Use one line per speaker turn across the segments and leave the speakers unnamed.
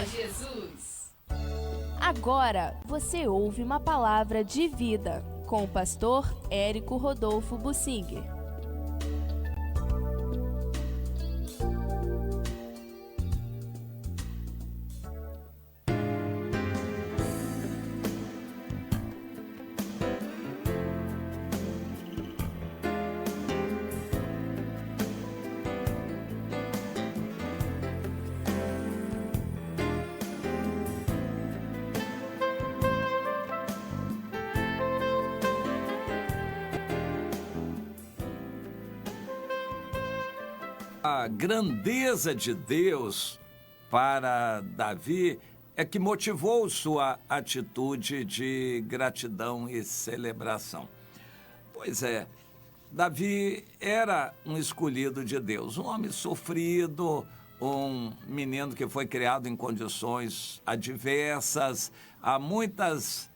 Jesus.
Agora você ouve uma palavra de vida com o pastor Érico Rodolfo Bussinger.
A grandeza de Deus para Davi é que motivou sua atitude de gratidão e celebração. Pois é, Davi era um escolhido de Deus, um homem sofrido, um menino que foi criado em condições adversas. Há muitas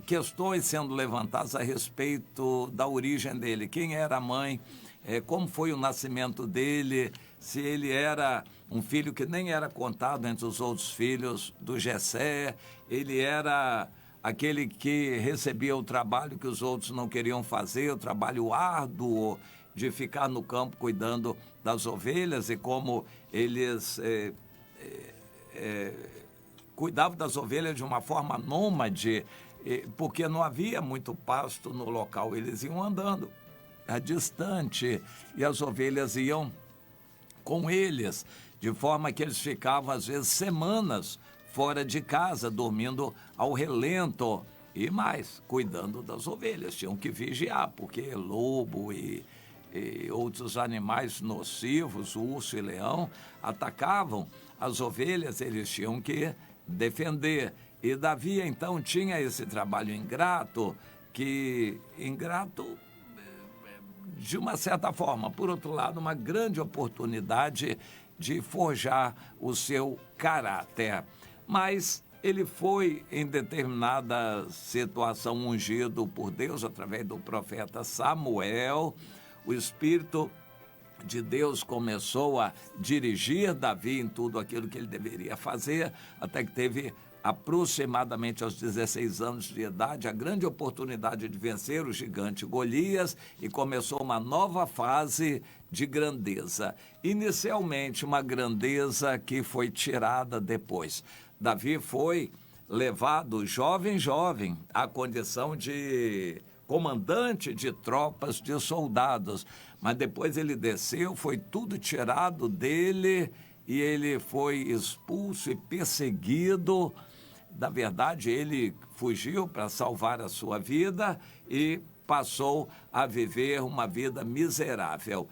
questões sendo levantadas a respeito da origem dele, quem era a mãe, como foi o nascimento dele, se ele era um filho que nem era contado entre os outros filhos do Jessé, ele era aquele que recebia o trabalho que os outros não queriam fazer, o trabalho árduo de ficar no campo cuidando das ovelhas, e como eles cuidavam das ovelhas de uma forma nômade, porque não havia muito pasto no local, eles iam andando distante e as ovelhas iam com eles, de forma que eles ficavam às vezes semanas fora de casa, dormindo ao relento e mais, cuidando das ovelhas. Tinham que vigiar, porque lobo e outros animais nocivos, urso e leão, atacavam as ovelhas, eles tinham que defender. E Davi então tinha esse trabalho ingrato, de uma certa forma, por outro lado, uma grande oportunidade de forjar o seu caráter. Mas ele foi, em determinada situação, ungido por Deus através do profeta Samuel. O Espírito de Deus começou a dirigir Davi em tudo aquilo que ele deveria fazer, até que teve aproximadamente aos 16 anos de idade, a grande oportunidade de vencer o gigante Golias, e começou uma nova fase de grandeza. Inicialmente, uma grandeza que foi tirada depois. Davi foi levado jovem, à condição de comandante de tropas, de soldados, mas depois ele desceu, foi tudo tirado dele e ele foi expulso e perseguido. Na verdade, ele fugiu para salvar a sua vida e passou a viver uma vida miserável.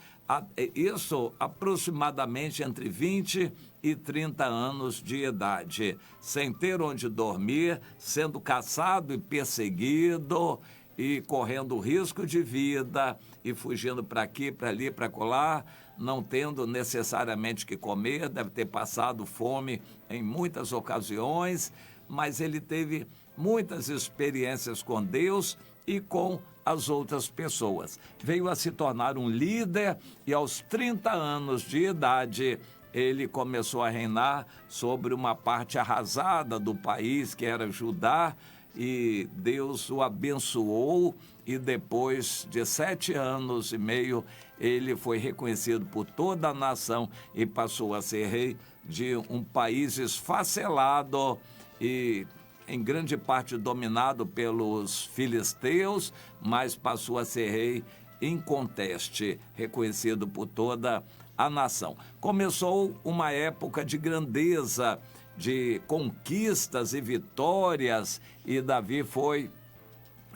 Isso aproximadamente entre 20 e 30 anos de idade, sem ter onde dormir, sendo caçado e perseguido e correndo risco de vida e fugindo para aqui, para ali, para acolá, não tendo necessariamente que comer, deve ter passado fome em muitas ocasiões, mas ele teve muitas experiências com Deus e com as outras pessoas. Veio a se tornar um líder e aos 30 anos de idade ele começou a reinar sobre uma parte arrasada do país, que era Judá, e Deus o abençoou, e depois de 7 anos e meio ele foi reconhecido por toda a nação e passou a ser rei de um país esfacelado e em grande parte dominado pelos filisteus, mas passou a ser rei inconteste, reconhecido por toda a nação. Começou uma época de grandeza, de conquistas e vitórias, e Davi foi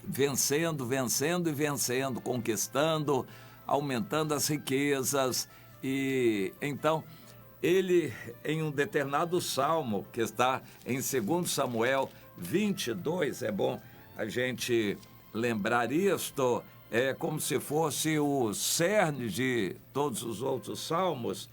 vencendo, conquistando, aumentando as riquezas. E então ele, em um determinado salmo, que está em 2 Samuel 22, é bom a gente lembrar isto, é como se fosse o cerne de todos os outros salmos.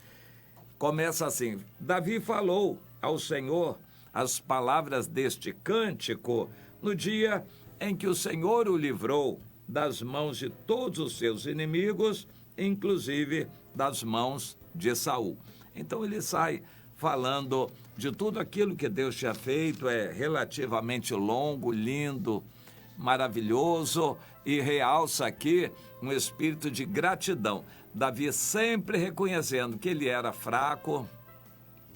Começa assim: Davi falou ao Senhor as palavras deste cântico no dia em que o Senhor o livrou das mãos de todos os seus inimigos, inclusive das mãos de Saul. Então ele sai falando de tudo aquilo que Deus tinha feito. É relativamente longo, lindo, maravilhoso, e realça aqui um espírito de gratidão. Davi sempre reconhecendo que ele era fraco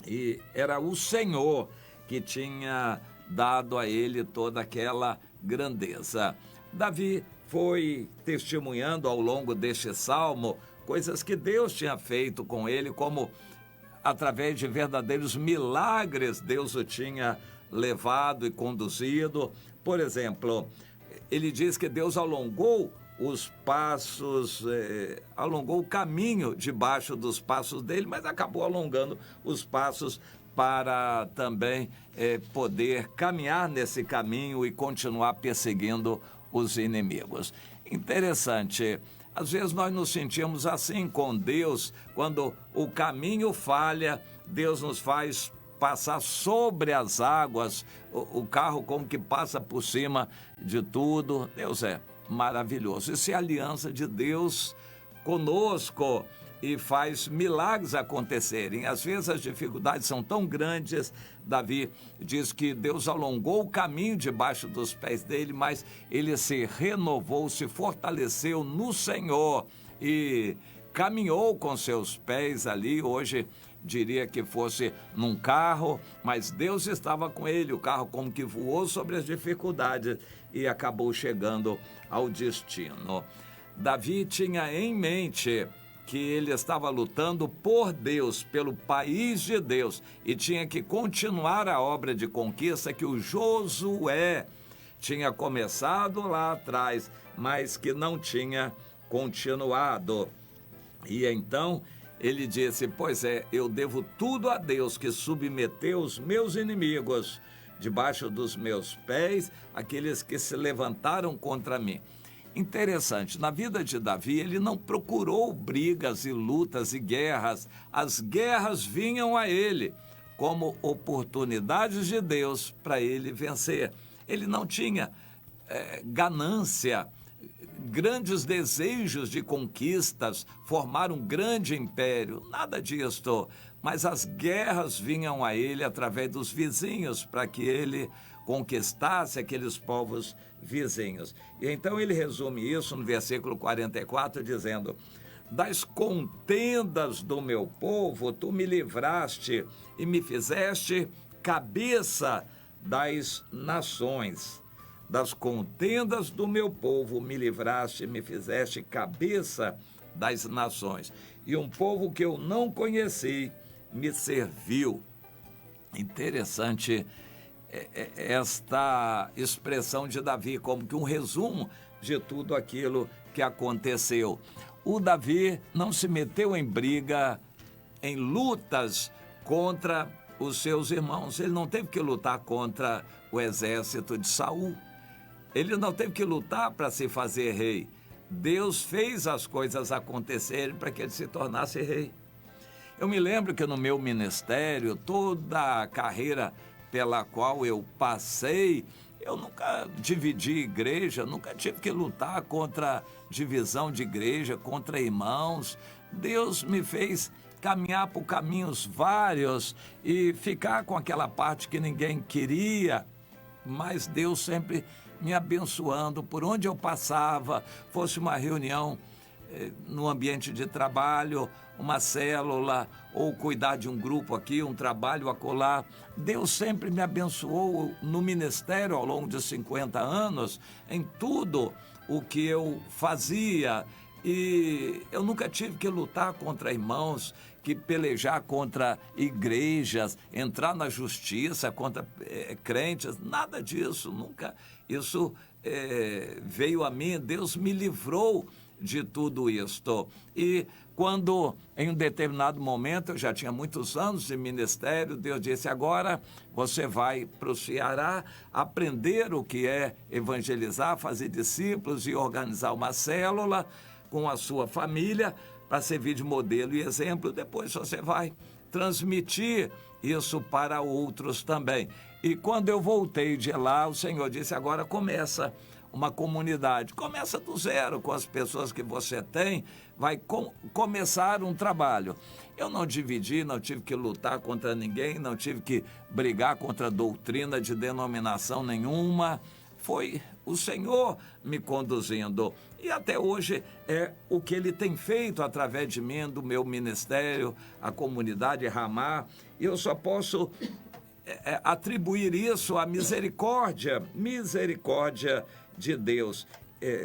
e era o Senhor que tinha dado a ele toda aquela grandeza. Davi foi testemunhando ao longo deste salmo coisas que Deus tinha feito com ele, como através de verdadeiros milagres Deus o tinha levado e conduzido. Por exemplo, ele diz que Deus alongou os passos, alongou o caminho debaixo dos passos dele, mas acabou alongando os passos para também poder caminhar nesse caminho e continuar perseguindo os inimigos. Interessante. Às vezes nós nos sentimos assim com Deus, quando o caminho falha, Deus nos faz passar sobre as águas, o carro como que passa por cima de tudo. Deus é maravilhoso. Isso é a aliança de Deus conosco e faz milagres acontecerem. Às vezes as dificuldades são tão grandes. Davi diz que Deus alongou o caminho debaixo dos pés dele, mas ele se renovou, se fortaleceu no Senhor e caminhou com seus pés ali. Hoje diria que fosse num carro, mas Deus estava com ele. O carro como que voou sobre as dificuldades e acabou chegando ao destino. Davi tinha em mente que ele estava lutando por Deus, pelo país de Deus, e tinha que continuar a obra de conquista que o Josué tinha começado lá atrás, mas que não tinha continuado. E então ele disse: pois é, eu devo tudo a Deus, que submeteu os meus inimigos debaixo dos meus pés, aqueles que se levantaram contra mim. Interessante, na vida de Davi, ele não procurou brigas e lutas e guerras. As guerras vinham a ele como oportunidades de Deus para ele vencer. Ele não tinha ganância, grandes desejos de conquistas, formar um grande império, nada disso. Mas as guerras vinham a ele através dos vizinhos para que ele conquistasse aqueles povos vizinhos. E então ele resume isso no versículo 44, dizendo: das contendas do meu povo tu me livraste e me fizeste cabeça das nações. Das contendas do meu povo me livraste e me fizeste cabeça das nações. E um povo que eu não conheci me serviu. Interessante esta expressão de Davi, como que um resumo de tudo aquilo que aconteceu. O Davi não se meteu em briga, em lutas contra os seus irmãos. Ele não teve que lutar contra o exército de Saul. Ele não teve que lutar para se fazer rei. Deus fez as coisas acontecerem para que ele se tornasse rei. Eu me lembro que no meu ministério, toda a carreira pela qual eu passei, eu nunca dividi igreja, nunca tive que lutar contra divisão de igreja, contra irmãos. Deus me fez caminhar por caminhos vários e ficar com aquela parte que ninguém queria, mas Deus sempre me abençoando por onde eu passava, fosse uma reunião no ambiente de trabalho, uma célula, ou cuidar de um grupo aqui, um trabalho acolá. Deus sempre me abençoou no ministério ao longo de 50 anos, em tudo o que eu fazia. E eu nunca tive que lutar contra irmãos, que pelejar contra igrejas, entrar na justiça contra crentes, nada disso, nunca. Isso veio a mim, Deus me livrou de tudo isto. E quando, em um determinado momento, eu já tinha muitos anos de ministério, Deus disse: agora você vai para o Ceará aprender o que é evangelizar, fazer discípulos e organizar uma célula com a sua família para servir de modelo e exemplo. Depois você vai transmitir isso para outros também. E quando eu voltei de lá, o Senhor disse: agora começa uma comunidade. Começa do zero com as pessoas que você tem, vai começar um trabalho. Eu não dividi, não tive que lutar contra ninguém, não tive que brigar contra doutrina de denominação nenhuma. Foi o Senhor me conduzindo. E até hoje é o que Ele tem feito através de mim, do meu ministério, a comunidade Ramá. E eu só posso atribuir isso à misericórdia de Deus.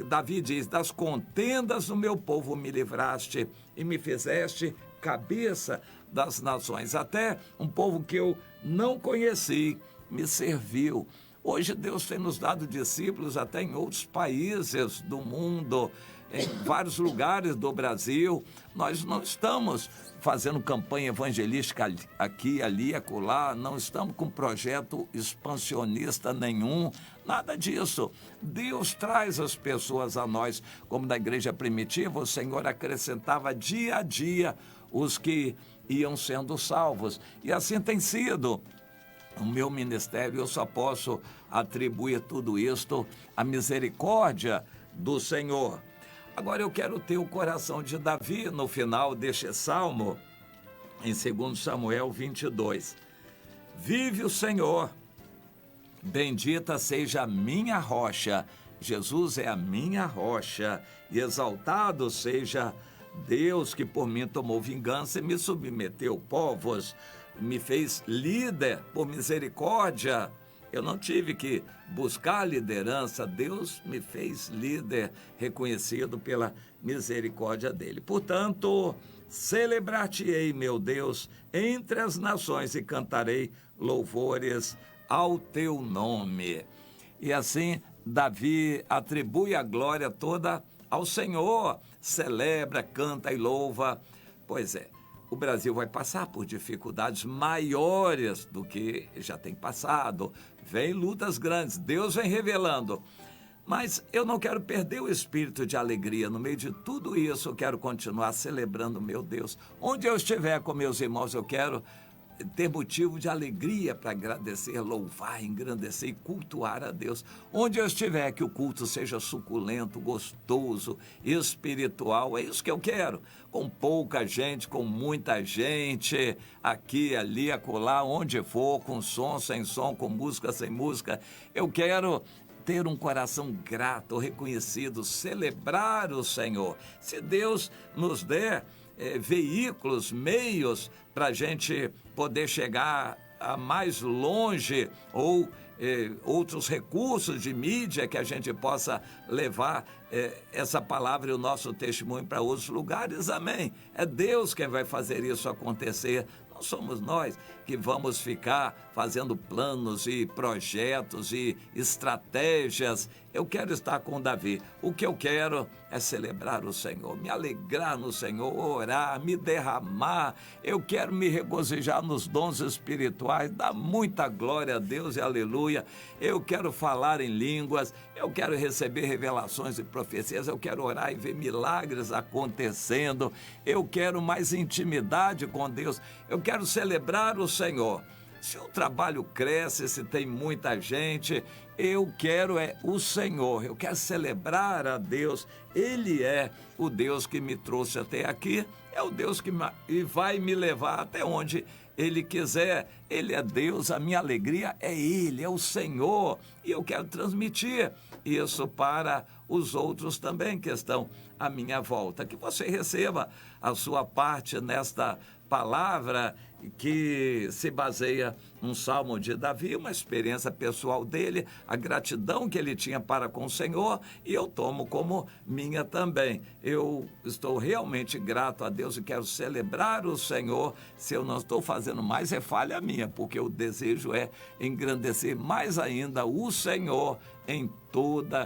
Davi diz, das contendas do meu povo me livraste e me fizeste cabeça das nações. Até um povo que eu não conheci me serviu. Hoje Deus tem nos dado discípulos até em outros países do mundo, em vários lugares do Brasil. Nós não estamos fazendo campanha evangelística aqui, ali, acolá, não estamos com projeto expansionista nenhum, nada disso. Deus traz as pessoas a nós, como na igreja primitiva, o Senhor acrescentava dia a dia os que iam sendo salvos. E assim tem sido. O meu ministério, eu só posso atribuir tudo isto à misericórdia do Senhor. Agora eu quero ter o coração de Davi no final deste salmo, em 2 Samuel 22. Vive o Senhor, bendita seja a minha rocha, Jesus é a minha rocha, e exaltado seja Deus que por mim tomou vingança e me submeteu povos, me fez líder por misericórdia. Eu não tive que buscar liderança, Deus me fez líder, reconhecido pela misericórdia dele. Portanto, celebrar-te-ei, meu Deus, entre as nações e cantarei louvores ao teu nome. E assim, Davi atribui a glória toda ao Senhor, celebra, canta e louva. Pois é, o Brasil vai passar por dificuldades maiores do que já tem passado. Vem lutas grandes, Deus vem revelando. Mas eu não quero perder o espírito de alegria. No meio de tudo isso, eu quero continuar celebrando meu Deus. Onde eu estiver com meus irmãos, eu quero ter motivo de alegria para agradecer, louvar, engrandecer e cultuar a Deus. Onde eu estiver, que o culto seja suculento, gostoso, espiritual, é isso que eu quero. Com pouca gente, com muita gente, aqui, ali, acolá, onde for, com som, sem som, com música, sem música. Eu quero ter um coração grato, reconhecido, celebrar o Senhor. Se Deus nos der veículos, meios para a gente poder chegar a mais longe, ou outros recursos de mídia que a gente possa levar essa palavra e o nosso testemunho para outros lugares, amém. É Deus quem vai fazer isso acontecer. Não somos nós que vamos ficar fazendo planos e projetos e estratégias. Eu quero estar com Davi. O que eu quero é celebrar o Senhor, me alegrar no Senhor, orar, me derramar. Eu quero me regozijar nos dons espirituais, dar muita glória a Deus e aleluia. Eu quero falar em línguas, eu quero receber revelações e profecias, eu quero orar e ver milagres acontecendo. Eu quero mais intimidade com Deus, eu quero celebrar o Senhor. Se o trabalho cresce, se tem muita gente, eu quero o Senhor, eu quero celebrar a Deus. Ele é o Deus que me trouxe até aqui, é o Deus que vai me levar até onde Ele quiser. Ele é Deus, a minha alegria é Ele, é o Senhor. E eu quero transmitir isso para os outros também que estão à minha volta. Que você receba a sua parte nesta palavra que se baseia num salmo de Davi, uma experiência pessoal dele, a gratidão que ele tinha para com o Senhor, e eu tomo como minha também. Eu estou realmente grato a Deus e quero celebrar o Senhor. Se eu não estou fazendo mais, é falha minha, porque o desejo é engrandecer mais ainda o Senhor em toda